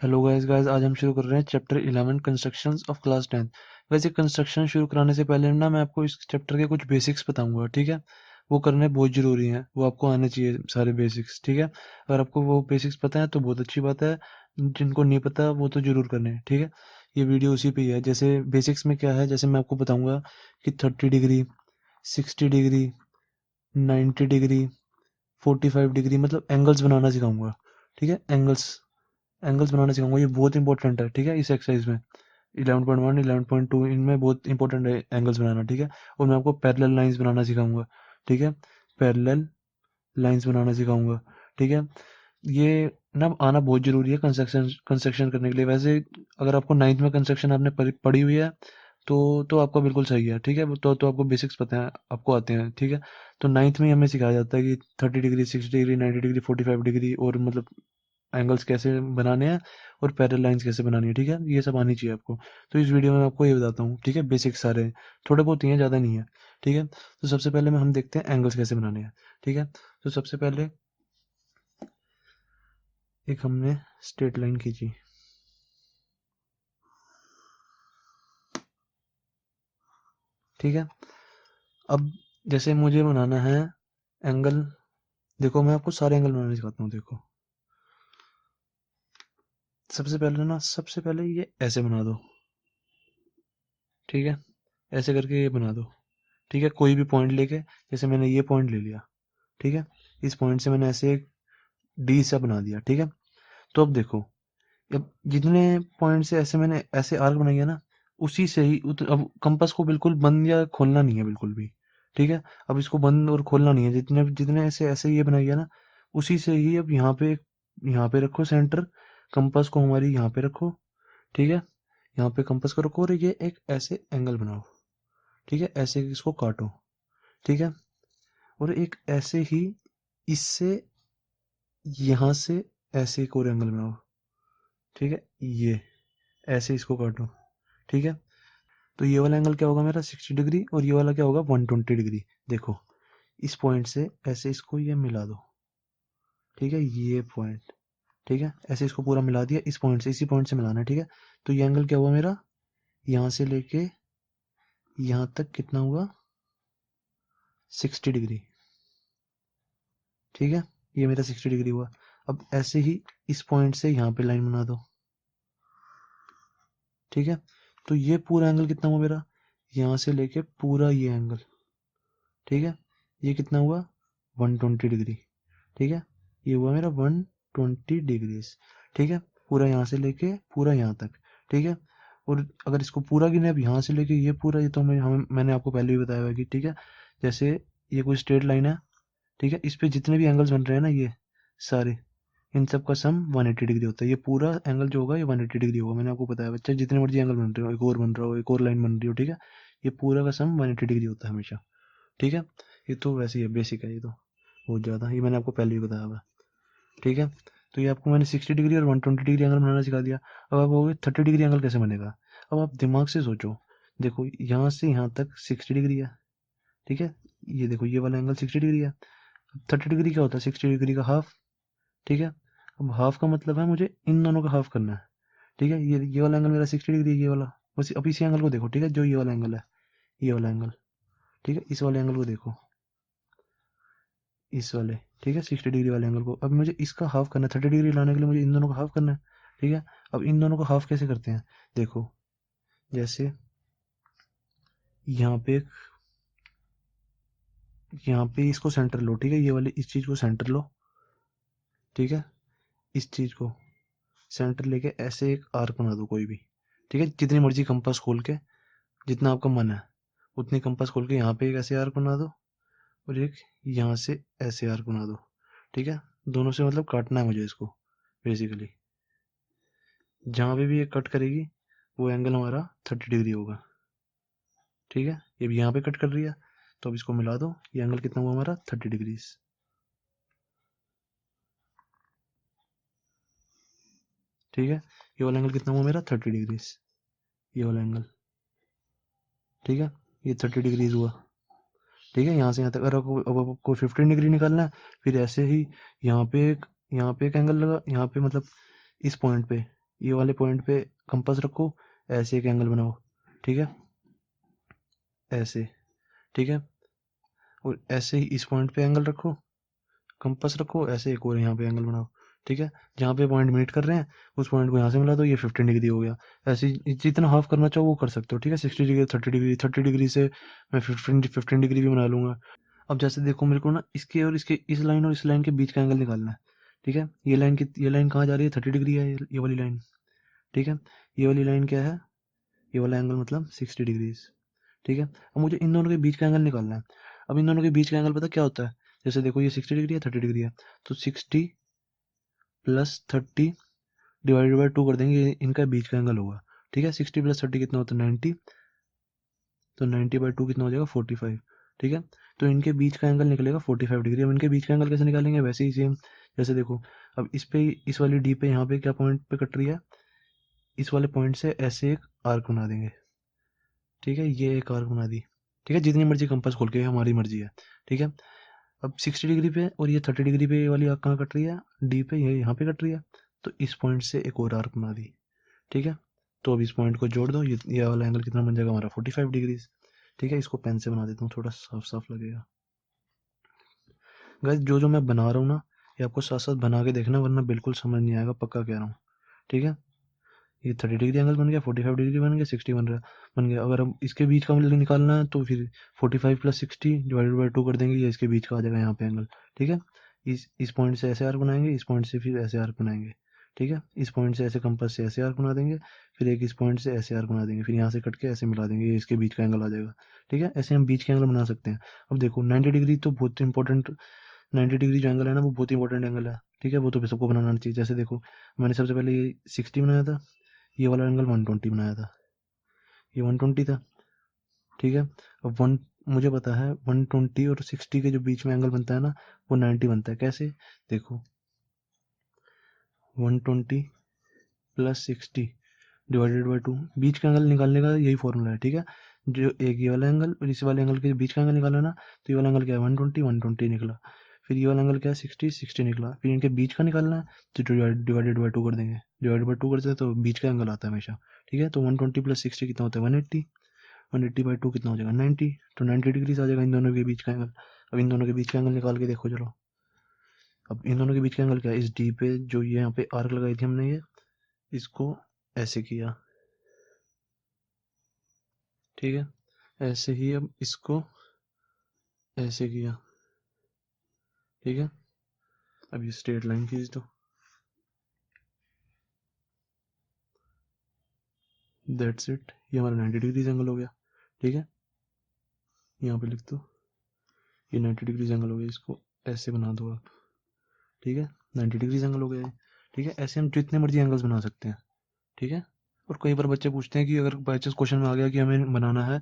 Hello guys आज हम शुरू कर रहे हैं चैप्टर 11 कंस्ट्रक्शंस ऑफ क्लास 10। वैसे कंस्ट्रक्शन शुरू कराने से पहले ना मैं आपको इस चैप्टर के कुछ बेसिक्स बताऊंगा, ठीक है। वो करने बहुत ज़रूरी हैं, वो आपको आने चाहिए सारे बेसिक्स, ठीक है। अगर आपको वो बेसिक्स पता है तो बहुत अच्छी बात है, जिनको नहीं पता वो तो ज़रूर करने हैं, ठीक है। ये वीडियो उसी पे ही है। जैसे बेसिक्स में क्या है, जैसे मैं आपको बताऊंगा कि 30 डिग्री, 60 डिग्री, 90 डिग्री, 45 डिग्री मतलब एंगल्स बनाना सिखाऊंगा, ठीक है। एंगल्स एंगल्स बनाना सिखाऊंगा, ये बहुत इंपॉर्टेंट है, ठीक है। इस एक्सरसाइज में 11.1 11.2 इनमें बहुत इंपॉर्टेंट है एंगल्स बनाना, ठीक है। और मैं आपको पैरेलल लाइंस बनाना सिखाऊंगा, ठीक है। पैरेलल लाइंस बनाना सिखाऊंगा, ठीक है। ये ना आना बहुत जरूरी है कंस्ट्रक्शन कंस्ट्रक्शन करने के लिए। वैसे अगर आपको नाइन्थ में कंस्ट्रक्शन आपने पढ़ी हुई है तो आपका बिल्कुल सही है, ठीक है। तो आपको बेसिक्स पता है, आपको आते हैं, ठीक है। तो नाइन्थ में हमें सिखाया जाता है कि 30 डिग्री, 60 डिग्री, 90 डिग्री, 45 डिग्री और मतलब एंगल्स कैसे बनाने हैं और पैरेलल लाइंस कैसे बनानी है, ठीक है। ये सब आनी चाहिए आपको। तो इस वीडियो में मैं आपको ये बताता हूँ, ठीक है। बेसिक सारे थोड़े बहुत ही हैं, ज़्यादा नहीं है, ठीक है। तो सबसे पहले में हम देखते हैं एंगल्स कैसे बनाने हैं, ठीक है। तो सबसे पहले एक हमने स्ट्रेट लाइन खींची, ठीक है। अब जैसे मुझे बनाना है एंगल, देखो मैं आपको सारे एंगल बनाने सिखाता हूँ, देखो। सबसे पहले ये ऐसे बना दो, ठीक है। ऐसे करके ये बना दो, ठीक है। कोई भी पॉइंट लेके, जैसे मैंने ये पॉइंट ले लिया, ठीक है। इस पॉइंट से मैंने ऐसे एक डी सा बना दिया, ठीक है। तो अब देखो, अब जितने पॉइंट से ऐसे मैंने ऐसे आर्क बनाई है ना, उसी से ही अब कंपास को बिल्कुल बंद या खोलना नहीं है बिल्कुल भी, ठीक है। अब इसको बंद और खोलना नहीं है, जितने जितने ऐसे ऐसे ये बनाई है ना, उसी से ही अब यहाँ पे रखो सेंटर, कंपास को हमारी यहाँ पे रखो, ठीक है। यहाँ पे कंपास को रखो और ये एक ऐसे एंगल बनाओ, ठीक है। ऐसे इसको काटो, ठीक है। और एक ऐसे ही इससे यहाँ से ऐसे एक और एंगल बनाओ, ठीक है। ये ऐसे इसको काटो, ठीक है। तो ये वाला एंगल क्या होगा मेरा 60 डिग्री, और ये वाला क्या होगा 120 डिग्री। देखो इस पॉइंट से ऐसे इसको ये मिला दो, ठीक है। ये पॉइंट, ठीक है। ऐसे इसको पूरा मिला दिया, इस पॉइंट से इसी पॉइंट से मिलाना है, ठीक है। तो ये एंगल क्या हुआ मेरा, यहाँ से लेके यहाँ तक कितना हुआ 60 डिग्री, ठीक है। ये मेरा 60 डिग्री हुआ। अब ऐसे ही इस पॉइंट से यहाँ पे लाइन बना दो, ठीक है। तो ये पूरा एंगल कितना हुआ मेरा, यहाँ से लेके पूरा ये एंगल, ठीक है। ये कितना हुआ 120 डिग्री, ठीक है। ये हुआ मेरा 120 डिग्रीज, ठीक है। पूरा यहाँ से लेके पूरा यहाँ तक, ठीक है। और अगर इसको पूरा गिने, अब यहाँ से लेके ये पूरा, ये तो मैंने आपको पहले भी बताया हुआ है कि, ठीक है। जैसे ये कोई स्ट्रेट लाइन है, ठीक है। इस पे जितने भी एंगल्स बन रहे हैं ना, ये सारे, इन सब का सम 180 डिग्री होता है। ये पूरा एंगल जो होगा ये 180 डिग्री होगा, मैंने आपको बताया। बच्चा जितने मर्जी एंगल बन रहे हो, एक और बन रहा हो, एक और लाइन बन रही हो, ठीक है। ये पूरा का सम 180 डिग्री होता है हमेशा, ठीक है। ये तो वैसे ही है, बेसिक है ये तो, बहुत ज़्यादा, ये मैंने आपको पहले ही बताया हुआ, ठीक है। तो ये आपको मैंने 60 डिग्री और 120 डिग्री एंगल बनाना सिखा दिया। अब आप कहोगे 30 डिग्री एंगल कैसे बनेगा। अब आप दिमाग से सोचो, देखो यहाँ से यहाँ तक 60 डिग्री है, ठीक है। ये देखो ये वाला एंगल 60 डिग्री है। 30 डिग्री क्या होता है, 60 डिग्री का हाफ, ठीक है। अब हाफ का मतलब है मुझे इन दोनों का हाफ करना है, ठीक है। ये वाला एंगल मेरा 60 डिग्री, ये वाला, बस अब इसी एंगल को देखो, ठीक है। जो ये वाला एंगल है, ये वाला एंगल, ठीक है। इस वाले एंगल को देखो, इस वाले, ठीक है, 60 डिग्री वाले एंगल को। अब मुझे इसका हाफ करना है, 30 डिग्री लाने के लिए मुझे इन दोनों का हाफ करना है, ठीक है। अब इन दोनों का हाफ कैसे करते हैं, देखो जैसे यहाँ पे यहाँ पे इसको सेंटर लो, ठीक है। ये वाले इस चीज को सेंटर लो, ठीक है। इस चीज को सेंटर लेके ऐसे एक आर्क बना दो कोई भी, ठीक है। जितनी मर्जी कंपास खोल के, जितना आपका मन है उतनी कंपास खोल के यहाँ पे एक ऐसे आर्क बना दो, और एक यहाँ से ऐसे आर्क बना दो, ठीक है। दोनों से मतलब काटना है मुझे इसको, बेसिकली जहाँ पे भी ये कट करेगी वो एंगल हमारा 30 डिग्री होगा, ठीक है। ये भी यहाँ पे कट कर रही है, तो अब इसको मिला दो, ये एंगल कितना हुआ हमारा 30 डिग्रीज, ठीक है। ये वाला एंगल कितना हुआ मेरा 30 डिग्रीज, ये वाला एंगल, ठीक है। ये 30 डिग्रीज हुआ, ठीक है। यहाँ से यहाँ तक। अगर अब आपको 15 डिग्री निकालना है, फिर ऐसे ही यहाँ पे एक एंगल लगा, यहाँ पे मतलब इस पॉइंट पे, ये वाले पॉइंट पे कंपास रखो, ऐसे एक एंगल बनाओ, ठीक है, ऐसे, ठीक है, और ऐसे ही इस पॉइंट पे एंगल रखो, कंपास रखो, ऐसे एक और यहाँ पे एंगल बनाओ, ठीक है, जहाँ पे पॉइंट मीट कर रहे हैं उस पॉइंट को यहाँ से मिला दो, ये 15 डिग्री हो गया। ऐसे जितना हाफ करना चाहो वो कर सकते हो, ठीक है, 60 डिग्री, 30 डिग्री, 30 डिग्री से मैं 15 डिग्री भी बना लूंगा। अब जैसे देखो मेरे को ना इसके और इसके, इस लाइन और इस लाइन के बीच का एंगल निकालना है, ठीक है, ये लाइन कहाँ जा रही है, 30 डिग्री है, ये वाली लाइन, ठीक है, ये वाली लाइन क्या है, ये वाला एंगल मतलब 60 डिग्री, ठीक है। अब मुझे इन दोनों के बीच का एंगल निकालना है। अब इन दोनों के बीच का एंगल पता क्या होता है, जैसे देखो ये 60 डिग्री है, 30 डिग्री है, तो 60 प्लस 30 डिवाइडेड बाई 2 कर देंगे, ये इनका बीच का एंगल होगा, ठीक है। 60 प्लस 30 कितना होता है, 90, तो 90/2 कितना हो जाएगा, 45, ठीक है। तो इनके बीच का एंगल निकलेगा 45 डिग्री। अब इनके बीच का एंगल कैसे निकालेंगे, वैसे ही सेम, जैसे देखो अब इस पे, इस वाली डी पे, यहाँ पे क्या पॉइंट पे कट रही है, इस वाले पॉइंट से ऐसे एक आर्क बना देंगे, ठीक है, ये एक आर्क बना दी, ठीक है, जितनी मर्जी कंपास खोल के, हमारी मर्जी है, ठीक है। अब 60 डिग्री पे और ये 30 डिग्री पे, ये वाली आर्क कहाँ कट रही है, डी पे, ये यहाँ पे कट रही है, तो इस पॉइंट से एक और आर्क बना दी, ठीक है। तो अब इस पॉइंट को जोड़ दो, ये वाला एंगल कितना बन जाएगा हमारा, 45 डिग्री, ठीक है। इसको पेन से बना देता हूँ, थोड़ा साफ साफ लगेगा। गाइस जो जो मैं बना रहा हूँ ना, ये आपको साथ साथ बना के देखना, वरना बिल्कुल समझ नहीं आएगा, पक्का कह रहा हूँ, ठीक है। ये 30 डिग्री एंगल बन गया, 45 डिग्री बन गया, 60 बन गया। अगर हम इसके बीच का मतलब निकालना है तो फिर 45 प्लस 60 डिवाइडेड बाई 2 कर देंगे, ये इसके बीच का आ जाएगा यहाँ पे एंगल, ठीक है। इस पॉइंट से ऐसे आर्क बनाएंगे, इस पॉइंट से फिर ऐसे आर्क बनाएंगे, ठीक है। इस पॉइंट से ऐसे कंपास से ऐसे आर्क बना देंगे, फिर एक इस पॉइंट से ऐसे आर्क बना देंगे, फिर यहाँ से कट के ऐसे मिला देंगे, ये इसके बीच का एंगल आ जाएगा, ठीक है। ऐसे हम बीच के एंगल बना सकते हैं। अब देखो 90 डिग्री तो बहुत इंपॉर्टेंट, 90 डिग्री जो एंगल है ना वो बहुत इंपॉर्टेंट एंगल है, ठीक है, वो तो सबको बनाना चाहिए। जैसे देखो मैंने सबसे पहले ये 60 बनाया था, ये वाला एंगल 120 बनाया था, ये 120 था, ठीक है। अब वन, मुझे पता है 120 और 60 के जो बीच में एंगल बनता है ना, वो 90 बनता है। कैसे, देखो 120 प्लस 60 डिवाइडेड बाई 2, बीच का एंगल निकालने का यही फॉर्मूला है, ठीक है। जो एक ये वाला एंगल और इस वाले एंगल के बीच का एंगल निकाला ना, तो ये वाला एंगल क्या है, 120 निकला, फिर ये वाला एंगल क्या है, 60 निकला, फिर इनके बीच का निकालना है, तो डिवाइडेड बाई 2 कर देंगे, डिवाइडेड बाई 2 करते हैं तो बीच का एंगल आता है हमेशा, ठीक है। तो 120 प्लस 60 कितना होता है, 180, 180/2 कितना हो जाएगा, 90, तो 90 डिग्री आ जाएगा इन दोनों के बीच का एंगल। अब इन दोनों के बीच का एंगल निकाल के देखो चलो। अब इन दोनों के बीच का एंगल क्या है, इस डी पे जो ये यहाँ पे आर्क लगाई थी हमने, ये इसको ऐसे किया, ठीक है, ऐसे ही अब इसको ऐसे किया, ठीक है। अब ये स्ट्रेट लाइन खींच दो, दैट्स इट, ये हमारा 90 डिग्री एंगल हो गया, ठीक है। यहाँ पे लिख दो, ये 90 डिग्री एंगल हो गया, इसको ऐसे बना दो आप, ठीक है, 90 डिग्री एंगल हो गया है, ठीक है। ऐसे हम जितने मर्जी एंगल्स बना सकते हैं, ठीक है। और कई बार बच्चे पूछते हैं कि अगर बाई चांस क्वेश्चन में आ गया कि हमें बनाना है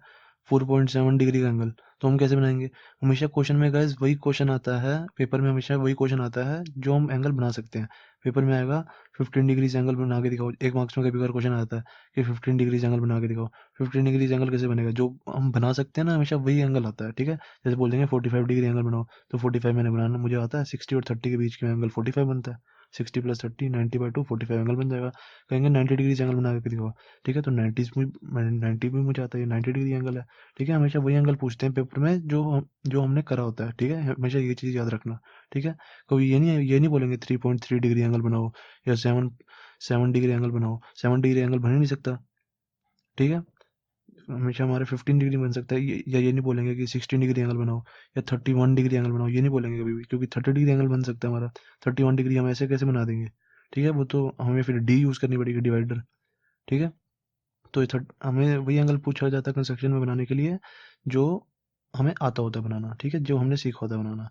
4.7 डिग्री का एंगल, तो हम कैसे बनाएंगे। हमेशा क्वेश्चन में गाइस वही क्वेश्चन आता है, पेपर में हमेशा वही क्वेश्चन आता है जो हम एंगल बना सकते हैं। पेपर में आएगा 15 डिग्री एंगल बना के दिखाओ, एक मार्क्स में कभी बार क्वेश्चन आता है कि 15 डिग्री एंगल बना के दिखाओ। 15 डिग्री एंगल कैसे बनेगा, जो हम बना सकते हैं ना, हमेशा वही एंगल आता है, ठीक है। जैसे बोल देंगे 45 डिग्री एंगल बनाओ, तो 45 मैंने बनाना मुझे आता है, 60 और 30 के बीच का एंगल 45 बनता है, 60 प्लस 30 90/2 45 एंगल बन जाएगा। कहेंगे 90 डिग्री एंगल बना के दिखाओ, ठीक है, तो 90 भी मुझे आता है, 90 डिग्री एंगल है, ठीक है। हमेशा वही एंगल पूछते हैं पेपर में जो हमने करा होता है, ठीक है, हमेशा ये चीज़ याद रखना, ठीक है। कभी ये नहीं बोलेंगे 3.3 डिग्री एंगल बनाओ या 7 डिग्री एंगल बनाओ, 7 डिग्री एंगल बन ही नहीं सकता, ठीक है। हमेशा हमारे 15 डिग्री बन सकता है, या ये नहीं बोलेंगे कि 16 डिग्री एंगल बनाओ या 31 डिग्री एंगल बनाओ, ये नहीं बोलेंगे कभी भी, क्योंकि 30 डिग्री एंगल बन सकता है हमारा, 31 डिग्री हम ऐसे कैसे बना देंगे, ठीक है। वो तो हमें फिर डी यूज़ करनी पड़ेगी, डिवाइडर, ठीक है। तो हमें वही एंगल पूछा जाता है कंस्ट्रक्शन में बनाने के लिए जो हमें आता होता है बनाना, ठीक है, जो हमने सीखा होता है बनाना।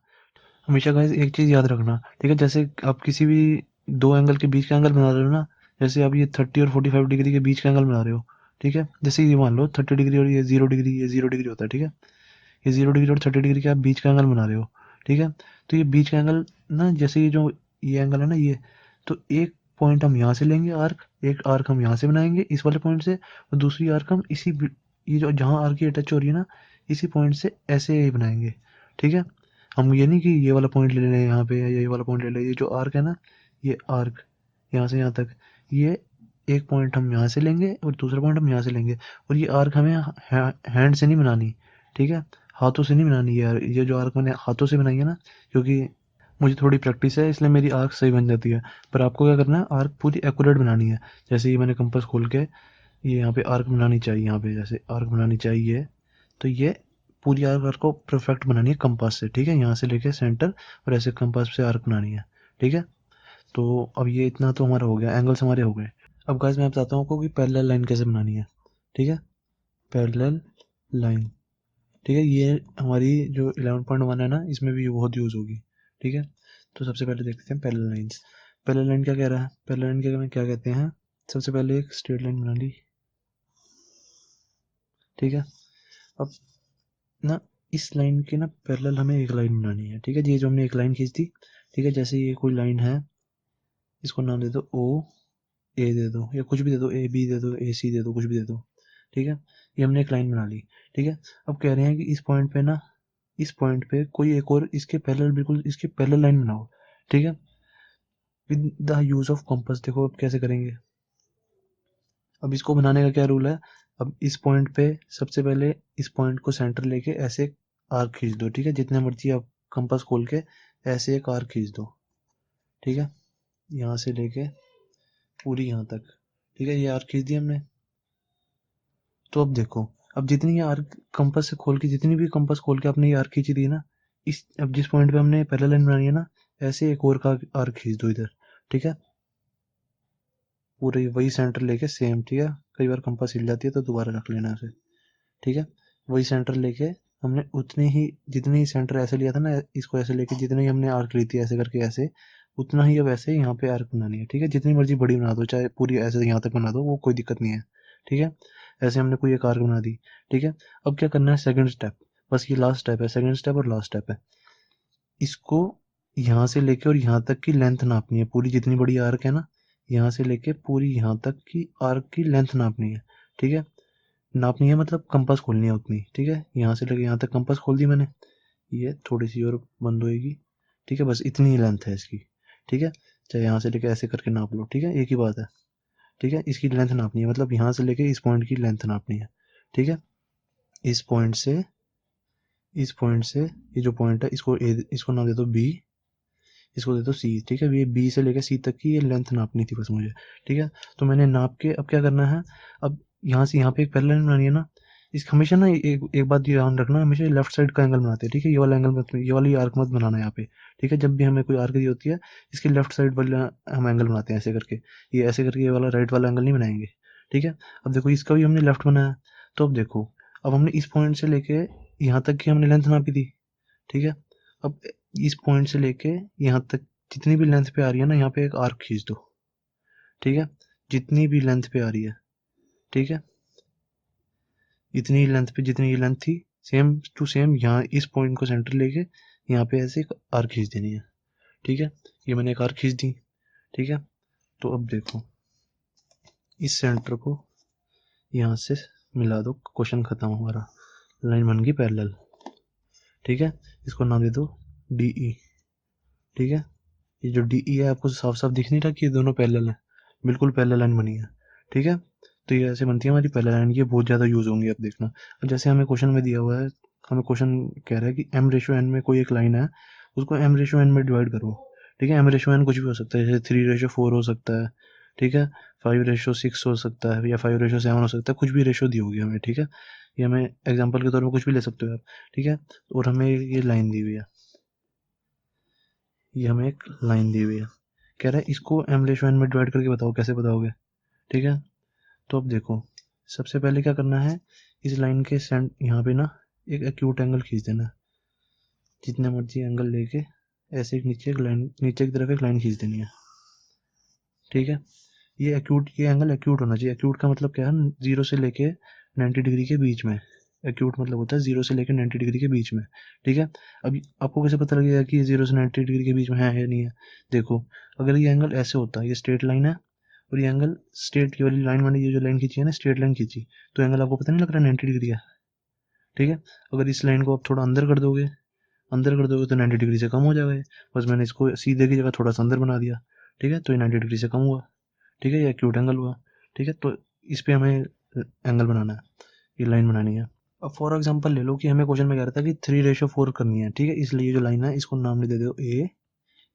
हमेशा गाइस एक चीज़ याद रखना, ठीक है, जैसे आप किसी भी दो एंगल के बीच का एंगल बना रहे हो ना, जैसे आप ये 30 और 45 डिग्री के बीच का एंगल बना रहे हो, ठीक है, जैसे ये मान लो 30 डिग्री और ये 0 डिग्री, ये 0 डिग्री होता है, ठीक है। ये 0 डिग्री और 30 डिग्री के आप बीच का एंगल बना रहे हो, ठीक है। तो ये बीच का एंगल ना, जैसे ये जो ये एंगल है ना, ये तो एक पॉइंट हम यहाँ से लेंगे आर्क, एक आर्क हम यहाँ से बनाएंगे इस वाले पॉइंट से, और दूसरी आर्क हम ये जो जहाँ आर्क ये टच हो रही है ना, इसी पॉइंट से ऐसे ही बनाएंगे, ठीक है। हम ये नहीं कि ये वाला पॉइंट ले लें यहाँ पे या ये वाला पॉइंट ले लें, ये जो आर्क है ना, ये आर्क यहाँ से यहाँ तक, ये एक पॉइंट हम यहाँ से लेंगे और दूसरा पॉइंट हम यहाँ से लेंगे, और ये आर्क हमें हैंड से नहीं बनानी, ठीक है, हाथों से नहीं बनानी यार। ये जो आर्क मैंने हाथों से बनाई है ना, क्योंकि मुझे थोड़ी प्रैक्टिस है इसलिए मेरी आर्क सही बन जाती है। पर आपको क्या करना है, आर्क पूरी एक्यूरेट बनानी है। जैसे ये मैंने कंपास खोल के ये यहाँ पे आर्क बनानी चाहिए, यहाँ पे जैसे आर्क बनानी चाहिए, तो ये पूरी आर्क को परफेक्ट बनानी है कंपास से, ठीक है, यहाँ से लेके सेंटर और ऐसे कंपास से आर्क बनानी है, ठीक है। तो अब ये इतना तो हमारा हो गया, एंगल्स हमारे हो गए। अब गाइस मैं बताता हूँ आपको कि पैरेलल लाइन कैसे बनानी है, ठीक है। पैरेलल लाइन, ठीक है, ये हमारी जो 11.1 है ना, इसमें भी बहुत यूज़ होगी, ठीक है। तो सबसे पहले देखते हैं पैरेलल लाइंस। पैरेलल लाइन क्या कह रहा है, पैरेलल लाइन क्या कहते हैं, सबसे पहले एक स्ट्रेट लाइन बना ली, ठीक है। अब ना इस लाइन के ना पैरेलल हमें एक लाइन बनानी है, ठीक है। ये जो हमने एक लाइन खींच दी, ठीक है, जैसे ये कोई लाइन है, इसको नाम दे दो ओ ए दे दो, या कुछ भी दे दो, ए बी दे दो, ए सी दे दो, कुछ भी दे दो, ठीक है। ये हमने एक लाइन बना ली, ठीक है। अब कह रहे हैं कि इस पॉइंट पे ना, इस पॉइंट पे कोई एक और इसके पैरेलल, बिल्कुल इसके पैरेलल लाइन बनाओ, ठीक है, with the use of compass. देखो अब कैसे करेंगे। अब इसको बनाने का क्या रूल है, अब इस पॉइंट पे सबसे पहले इस पॉइंट को सेंटर लेके ऐसे आर्क खींच दो, ठीक है, जितने मर्जी आप कंपास खोल के ऐसे एक आर्क खींच दो, ठीक है, यहाँ से लेके पूरी यहाँ तक, ठीक है, ये आर्क खींच दी हमने। तो अब देखो, अब जितनी ये आर्क कंपास से खोल के, जितनी भी कंपास खोल के आपने ये आर्क खींची दी ना, इस अब जिस पॉइंट पे हमने पैरेलल लाइन बनानी है ना, ऐसे एक और का आर्क खींच दो इधर, ठीक है, पूरे वही सेंटर लेके सेम, ठीक है। कई बार कंपास हिल जाती है तो दोबारा रख लेना उसे, ठीक है। वही सेंटर लेके हमने उतने ही, जितने ही सेंटर ऐसे लिया था ना, इसको ऐसे लेके जितने ही हमने आर्क ली थी ऐसे करके ऐसे, उतना ही अब ऐसे यहाँ पे आर्क बनानी है, ठीक है। जितनी मर्जी बड़ी बना दो, चाहे पूरी ऐसे यहाँ तक बना दो, वो कोई दिक्कत नहीं है, ठीक है। ऐसे हमने कोई एक आर्क बना दी, ठीक है। अब क्या करना है, सेकंड स्टेप, बस ये लास्ट स्टेप है, सेकंड स्टेप और लास्ट स्टेप है। इसको यहाँ से लेके और यहाँ तक की लेंथ नापनी है, पूरी जितनी बड़ी आर्क है ना, यहाँ से लेके पूरी यहाँ तक की आर्क की लेंथ नापनी है, ठीक है। नापनी है मतलब कंपास खोलनी है उतनी, ठीक है। यहाँ से लेके यहाँ तक कंपास खोल दी मैंने, ये थोड़ी सी और बंद होएगी, ठीक है, बस इतनी ही लेंथ है इसकी, ठीक है। चाहे यहाँ से लेके ऐसे करके नाप लो, ठीक है, एक ही बात है, ठीक है। इसकी लेंथ नापनी है, मतलब यहाँ से लेके इस पॉइंट की लेंथ नापनी है, ठीक है। इस पॉइंट से, इस पॉइंट से ये जो पॉइंट है, इसको नाम दे दो बी, इसको दे दो सी, ठीक है। ये बी से लेकर सी तक की ये लेंथ नापनी थी बस मुझे, ठीक है। तो मैंने नाप के अब क्या करना है, अब यहाँ से यहाँ पे एक पैरेलल लाइन बनानी है ना, इस हमेशा ना एक बात ध्यान रखना, हमेशा लेफ्ट साइड का एंगल बनाते हैं, ठीक है। ये वाला एंगल मत, ये वाली आर्क मत बनाना यहाँ पे, ठीक है। जब भी हमें कोई आर्क दी होती है, इसके लेफ्ट साइड वाला हम एंगल बनाते हैं ऐसे करके, ये ऐसे करके ये वाला राइट वाला एंगल नहीं बनाएंगे, ठीक है। अब देखो इसका भी हमने लेफ्ट बनाया, तो अब देखो, अब हमने इस पॉइंट से लेके यहाँ तक की हमने लेंथ नापी थी, ठीक है। अब इस पॉइंट से लेके यहाँ तक जितनी भी लेंथ पे आ रही है ना, यहाँ पे एक आर्क खींच दो, ठीक है, जितनी भी लेंथ पे आ रही है, ठीक है, इतनी लेंथ पे जितनी ये लेंथ थी, सेम टू सेम यहाँ इस पॉइंट को सेंटर लेके यहाँ पे ऐसे एक आर्क खींच देनी है, ठीक है। ये मैंने एक आर्क खींच दी, ठीक है। तो अब देखो, इस सेंटर को यहाँ से मिला दो, क्वेश्चन खत्म हमारा, लाइन बन गई पैरेलल, ठीक है। इसको नाम दे दो डी ई, ठीक है। ये जो डी ई है आपको साफ साफ दिख नहीं रहा कि ये दोनों पैरेलल है, बिल्कुल पैरेलल लाइन बनी है, ठीक है। तो ये ऐसे बनती है हमारी पैरेलल लाइन, ये बहुत ज़्यादा यूज़ होंगी, अब देखना। अब जैसे हमें क्वेश्चन में दिया हुआ है, हमें क्वेश्चन कह रहा है कि एम रेशो एन में कोई एक लाइन है, उसको एम रेशो एन में डिवाइड करो, ठीक है। एम रेशो एन कुछ भी हो सकता है, जैसे 3:4 हो सकता है, ठीक है, 5:6 हो सकता है, या 5:7 हो सकता है, कुछ भी रेशो दी होगी हमें, ठीक है। ये हमें एग्जाम्पल के तौर पर कुछ भी ले सकते हो आप, ठीक है। और हमें ये लाइन दी हुई है, ये हमें एक लाइन दी हुई है, कह रहा है इसको एम रेशो एन में डिवाइड करके बताओ, कैसे बताओगे, ठीक है। तो अब देखो, सबसे पहले क्या करना है, इस लाइन के सेंट यहाँ पे ना एक एक्यूट एंगल खींच देना, जितने मर्जी एंगल लेके ऐसे एक नीचे एक लाइन, नीचे की तरफ एक लाइन खींच देनी है, ठीक है। ये एक्यूट, ये एंगल एक्यूट होना चाहिए। एक्यूट का मतलब क्या है, 0 से लेके 90 डिग्री के बीच में, एक्यूट मतलब होता है 0 से लेकर 90 डिग्री के बीच में, ठीक है। अब आपको कैसे पता लगेगा कि ये 0 से 90 डिग्री के बीच में है या नहीं है, देखो, अगर ये एंगल ऐसे होता है, ये स्ट्रेट लाइन है, और ये एंगल स्ट्रेट, ये वाली लाइन मैंने ये जो लाइन खींची है ना, स्ट्रेट लाइन खींची, तो एंगल आपको पता नहीं लग रहा 90 डिग्री है, ठीक है। अगर इस लाइन को आप थोड़ा अंदर कर दोगे, अंदर कर दोगे तो 90 डिग्री से कम हो जाएगा, बस मैंने इसको सीधे की जगह थोड़ा सा अंदर बना दिया, ठीक है, तो ये 90 डिग्री से कम हुआ, ठीक है, ये एक्यूट एंगल हुआ, ठीक है, तो इस पे हमें एंगल बनाना है, ये लाइन बनानी है। अब फॉर एग्जांपल ले लो कि हमें क्वेश्चन में कह रहा था कि 3:4 करनी है, ठीक है, इसलिए ये जो लाइन है इसको नाम दे दो ए,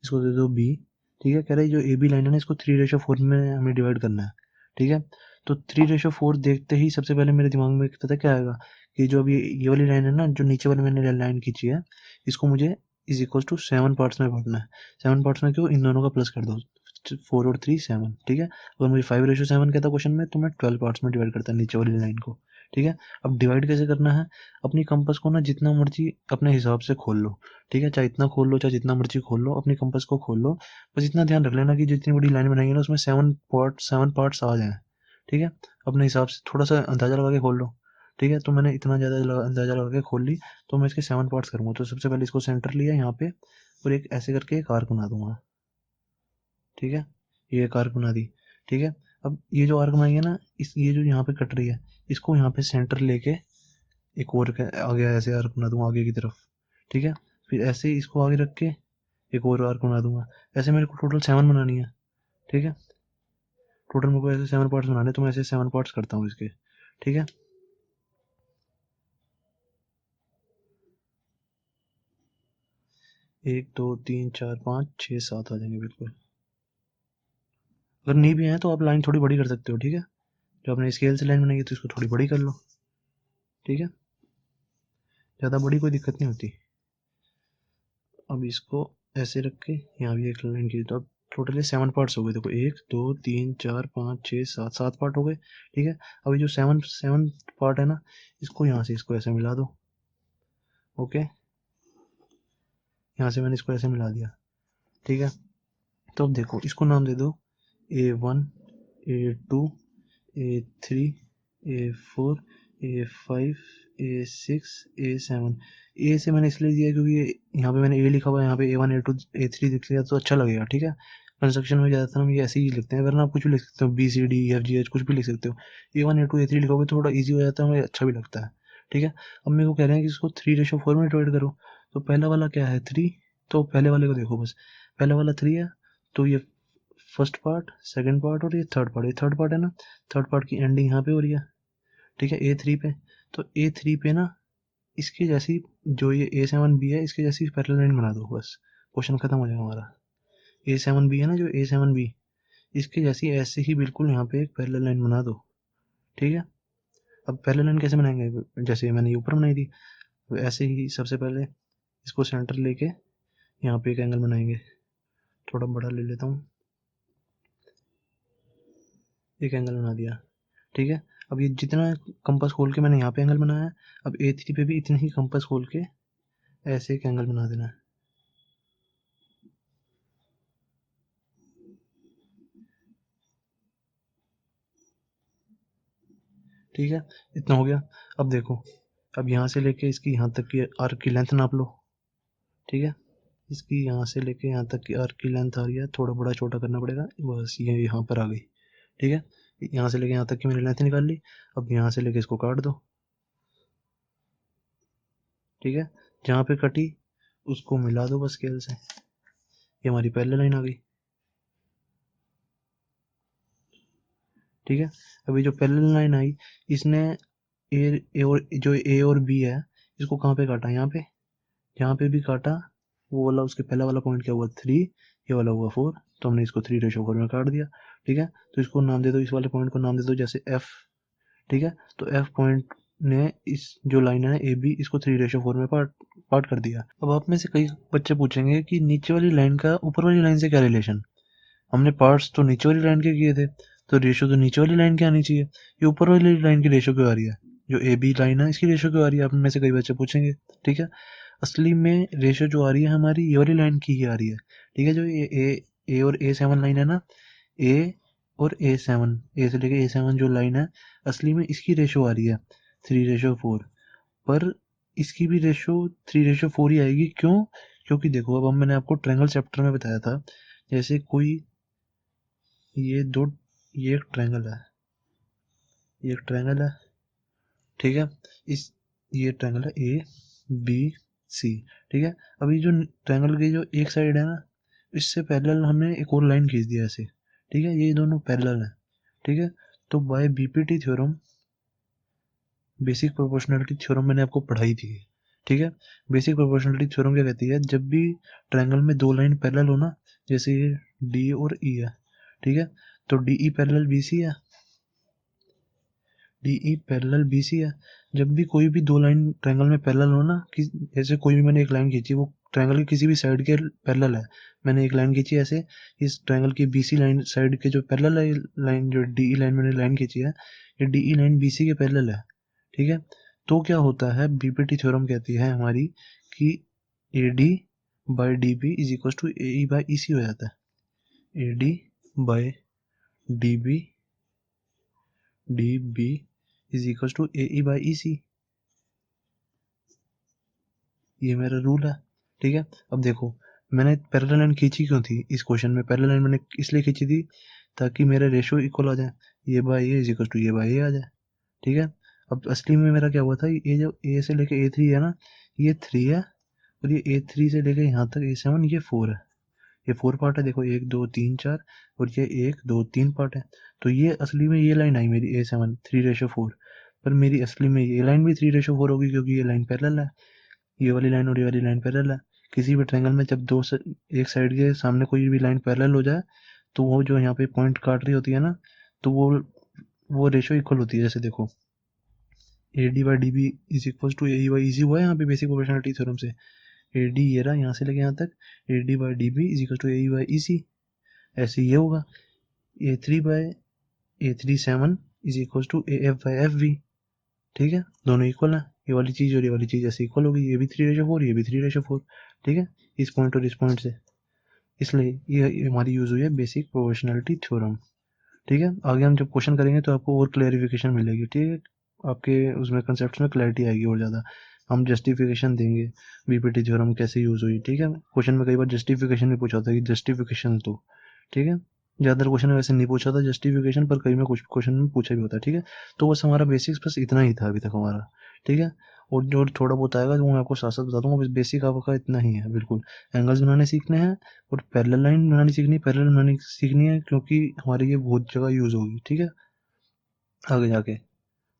इसको दे दो बी, ठीक है, कह रहे जो ए बी लाइन है ना इसको 3:4 में हमें डिवाइड करना है, ठीक है। तो 3:4 देखते ही सबसे पहले मेरे दिमाग में पता क्या आएगा कि जो अभी ये वाली लाइन है ना, जो नीचे वाली मैंने लाइन खींची है, इसको मुझे इज इक्वल टू 7 पार्ट्स में बांटना है। 7 पार्ट्स में क्यों, इन दोनों का प्लस कर दो, 4 और 3 7, ठीक है। अगर मुझे 5:7 कहता क्वेश्चन में तो मैं 12 पार्ट्स में डिवाइड करता नीचे वाली लाइन को, ठीक है। अब डिवाइड कैसे करना है, अपनी कंपास को ना जितना मर्जी अपने हिसाब से खोल लो, ठीक है, चाहे इतना खोल लो चाहे जितना मर्जी खोल लो, अपनी कंपास को खोल लो, बस इतना ध्यान रख लेना कि जितनी बड़ी लाइन बनाएंगे ना उसमें 7 पार्ट्स आ जाए, ठीक है। अपने हिसाब से थोड़ा सा अंदाजा लगा के खोल लो, ठीक है। तो मैंने इतना ज़्यादा अंदाजा लगा के खोल ली, तो मैं इसके 7 पार्ट्स करूँगा। तो सबसे पहले इसको सेंटर लिया यहाँ पे और एक ऐसे करके एक आर्क बना दूंगा, ठीक है, ये एक आर्क बना दी, ठीक है। अब ये जो आर्क बनाएंगे ना, इस ये जो यहाँ पे कट रही है इसको यहाँ पे सेंटर लेके एक और आगे ऐसे आर्क बना दूंगा आगे की तरफ, ठीक है। फिर ऐसे ही इसको आगे रख के एक और आर्क बना दूंगा। ऐसे मेरे को टोटल 7 बनानी है, ठीक है। टोटल मेरे को ऐसे 7 पार्ट्स बनाने, तो मैं ऐसे 7 पार्ट्स करता हूँ इसके, ठीक है। 1 2 3 4 5 6 7 आ जाएंगे बिल्कुल। अगर नहीं भी है तो आप लाइन थोड़ी बड़ी कर सकते हो, ठीक है। जो आपने स्केल से लाइन बनाई है तो इसको थोड़ी बड़ी कर लो, ठीक है, ज़्यादा बड़ी कोई दिक्कत नहीं होती। अब इसको ऐसे रख के यहाँ भी एक लाइन की, तो अब टोटली 7 पार्ट्स हो गए। देखो 1 2 3 4 5 6 7, 7 पार्ट हो गए, ठीक है। अभी जो 7 पार्ट है ना, इसको यहाँ से इसको ऐसे मिला दो, ओके। यहाँ से मैंने इसको ऐसे मिला दिया, ठीक है। तो अब देखो इसको नाम दे दो A1 A2 A3 A4 A5 A6 A7। ए से मैंने इसलिए दिया क्योंकि यहाँ पे मैंने ए लिखा हुआ है, यहाँ पे A1 A2 A3 लिख लिया तो अच्छा लगेगा, ठीक है। कंस्ट्रक्शन में ज़्यादातर हम ये ऐसे ही लिखते हैं, वरना आप कुछ भी लिख सकते हो, BCDEFGH कुछ भी लिख सकते हो। A1 A2 A3 लिखोगे तो थोड़ा ईजी हो जाता है, हमें अच्छा भी लगता है, ठीक है। अब मेरे को कह रहे हैं कि इसको 3:4 में डिवाइड करो, तो पहला वाला क्या है 3, तो पहले वाले को देखो बस, पहला वाला 3 है, तो ये फर्स्ट पार्ट, सेकंड पार्ट और ये थर्ड पार्ट, ये थर्ड पार्ट है ना, थर्ड पार्ट की एंडिंग यहाँ पे हो रही है, ठीक है, A3 पे। तो A3 पे ना इसके जैसी जो ये A7B है इसके जैसी पैरेलल लाइन बना दो, बस क्वेश्चन खत्म हो जाएगा हमारा। A7B है ना, जो A7B इसके जैसी ऐसे ही बिल्कुल यहाँ पे एक पैरेलल लाइन बना दो, ठीक है। अब पैरेलल लाइन कैसे बनाएंगे, जैसे मैंने ये ऊपर बनाई थी, तो ऐसे ही सबसे पहले इसको सेंटर लेके यहाँ पे एक एंगल बनाएंगे। थोड़ा बड़ा ले लेता हूँ, एक एंगल बना दिया, ठीक है। अब ये जितना कंपास खोल के मैंने यहाँ पे एंगल बनाया है, अब A3 पे भी इतना ही कंपास खोल के ऐसे एक एंगल बना देना है, ठीक है। इतना हो गया। अब देखो, अब यहाँ से लेके इसकी यहाँ तक की आर्क की लेंथ नाप लो, ठीक है। इसकी यहाँ से लेके यहाँ तक की आर्क की लेंथ आ रही है, थोड़ा बड़ा छोटा करना पड़ेगा, बस ये यहाँ पर आ गई, ठीक है। यहाँ से लेके यहाँ तक की मैंने लेंथ निकाल ली। अब यहाँ से लेके इसको काट दो, ठीक है। जहाँ पे कटी उसको मिला दो बस स्केल से, ये हमारी पहले लाइन आ गई, ठीक है। अभी जो पहले लाइन आई इसने ए और जो ए और बी है इसको कहाँ पे काटा, यहाँ पे, जहाँ पे भी काटा वो वाला उसके पहला वाला पॉइंट क्या हुआ 3, ये वाला हुआ 4, तो हमने इसको 3:4 में काट दिया, ठीक है। तो इसको नाम दे दो, इस वाले पॉइंट को नाम दे दो जैसे F, ठीक है। तो F पॉइंट ने इस जो लाइन है ए बी इसको 3:4 में पार्ट पार्ट कर दिया। अब आप में से कई बच्चे पूछेंगे कि नीचे वाली लाइन का ऊपर वाली लाइन से क्या रिलेशन, हमने पार्ट्स तो नीचे वाली लाइन के किए थे, तो रेशियो तो नीचे वाली लाइन की आनी चाहिए, ये ऊपर वाली लाइन की रेशियो क्यों आ रही है, जो ए बी लाइन है इसकी रेशियो क्यों आ रही है, आप में से कई बच्चे पूछेंगे, ठीक है। असली में रेशियो जो आ रही है हमारी ये वाली लाइन की ही आ रही है, ठीक है। जो ये ए और A7 लाइन है ना, ए और A7, ए से लेके A7 जो लाइन है असली में इसकी रेशियो आ रही है 3:4, पर इसकी भी रेशियो 3:4 ही आएगी, क्यों, क्योंकि देखो अब हम मैंने आपको ट्रायंगल चैप्टर में बताया था, जैसे कोई ये दो, ये एक ट्रायंगल है, ये एक ट्रायंगल है, ठीक है। इस ये ट्रायंगल है ABC, ठीक है। अभी जो ट्रायंगल की जो एक साइड है ना, इससे पैरेलल हमने एक और लाइन खींच दिया ऐसे, ठीक है, ये दोनों पैरेलल है, ठीक है। तो by BPT theorem, basic proportionality theorem मैंने आपको पढ़ाई थी, ठीक है। बेसिक प्रोपोर्शनलिटी थ्योरम क्या कहती है, जब भी ट्रायंगल में दो लाइन पैरेलल हो ना, जैसे ये डी और ई है, ठीक है, तो D E parallel B C है, D E parallel B C है। जब भी कोई भी दो लाइन ट्रायंगल में पैरेलल हो ना, कि जैसे कोई भी मैंने एक लाइन खींची, वो ट्रायंगल की किसी भी साइड के पैरेलल है, मैंने एक लाइन खींची ऐसे, इस ट्रायंगल की बीसी लाइन साइड के जो पैरेलल है लाइन, जो डी ई लाइन मैंने लाइन खींची है, ये D E line B C के पैरेलल है, ठीक है। तो क्या होता है, बीपीटी थ्योरम कहती है हमारी कि A D by D B is equal to A E by E C हो जाता है। A D by D B is equal to A E by E C, ये मेरा रूल है, ठीक है। अब देखो, मैंने पैरेलल लाइन खींची क्यों थी इस क्वेश्चन में, पैरेलल लाइन मैंने इसलिए खींची थी ताकि मेरा रेशियो इक्वल आ जाए, ये by A is equal to ये बाई ए आ जाए, ठीक है। अब असली में मेरा क्या हुआ था, ये जो ए से लेके ए थ्री है ना, ये थ्री है, और ये ए थ्री से लेके यहाँ तक ए सेवन, ये फोर है, ये फोर पार्ट है, देखो एक दो तीन चार, और ये एक दो तीन पार्ट है। तो ये असली में ये लाइन आई मेरी ए सेवन, थ्री रेशो फोर, पर मेरी असली में ये लाइन भी थ्री रेशो फोर होगी, क्योंकि ये लाइन पैरेलल है, ये वाली लाइन और ये वाली लाइन पैरेलल है। किसी भी ट्रायंगल में जब एक साइड के सामने कोई भी लाइन पैरेलल हो जाए, तो वो जो यहाँ पे पॉइंट काट रही होती है ना, तो वो रेशो इक्वल होती है। जैसे देखो, A D by D B is equal to A by easy हुआ है यहाँ पे बेसिक प्रोपोर्शनलिटी थ्योरम से, ए डी ये रहा यहाँ से लेके यहाँ तक, A D by D B is equal to A by E C, ऐसे ये होगा। A three by A three seven is equal to A F by F V, ठीक है, दोनों इक्वल है, ये वाली चीज़ और ये वाली चीज़ ऐसे इक्वल होगी, ये भी थ्री रेशो फोर, ये भी थ्री रेशो फोर, ठीक है, इस पॉइंट और इस पॉइंट से, इसलिए ये हमारी यूज़ हुई है बेसिक प्रोपोर्शनलिटी थ्योरम, ठीक है। आगे हम जब क्वेश्चन करेंगे तो आपको और क्लैरिफिकेशन मिलेगी, ठीक है, आपके उसमें कंसेप्ट में क्लैरिटी आएगी और ज़्यादा, हम जस्टिफिकेशन देंगे बीपीटी थ्योरम कैसे यूज़ हुई, ठीक है। क्वेश्चन में कई बार जस्टिफिकेशन भी पूछा था कि जस्टिफिकेशन तो, ठीक है, ज़्यादातर क्वेश्चन में वैसे नहीं पूछा था जस्टिफिकेशन, पर कई में कुछ क्वेश्चन में पूछा भी होता है, ठीक है। तो बस हमारा बेसिक्स बस इतना ही था अभी तक हमारा, ठीक है। और जो थोड़ा बहुत आएगा वो मैं आपको साथ साथ बता दूंगा, बस बेसिक आपका इतना ही है बिल्कुल। एंगल्स बनाने सीखने हैं, और पैरेलल लाइन बनानी सीखनी, पैरेलल बनानी सीखनी है, क्योंकि हमारी ये बहुत जगह यूज़ होगी, ठीक है, आगे जाके।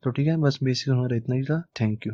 तो ठीक है, बस बेसिक हमारा इतना ही था, थैंक यू।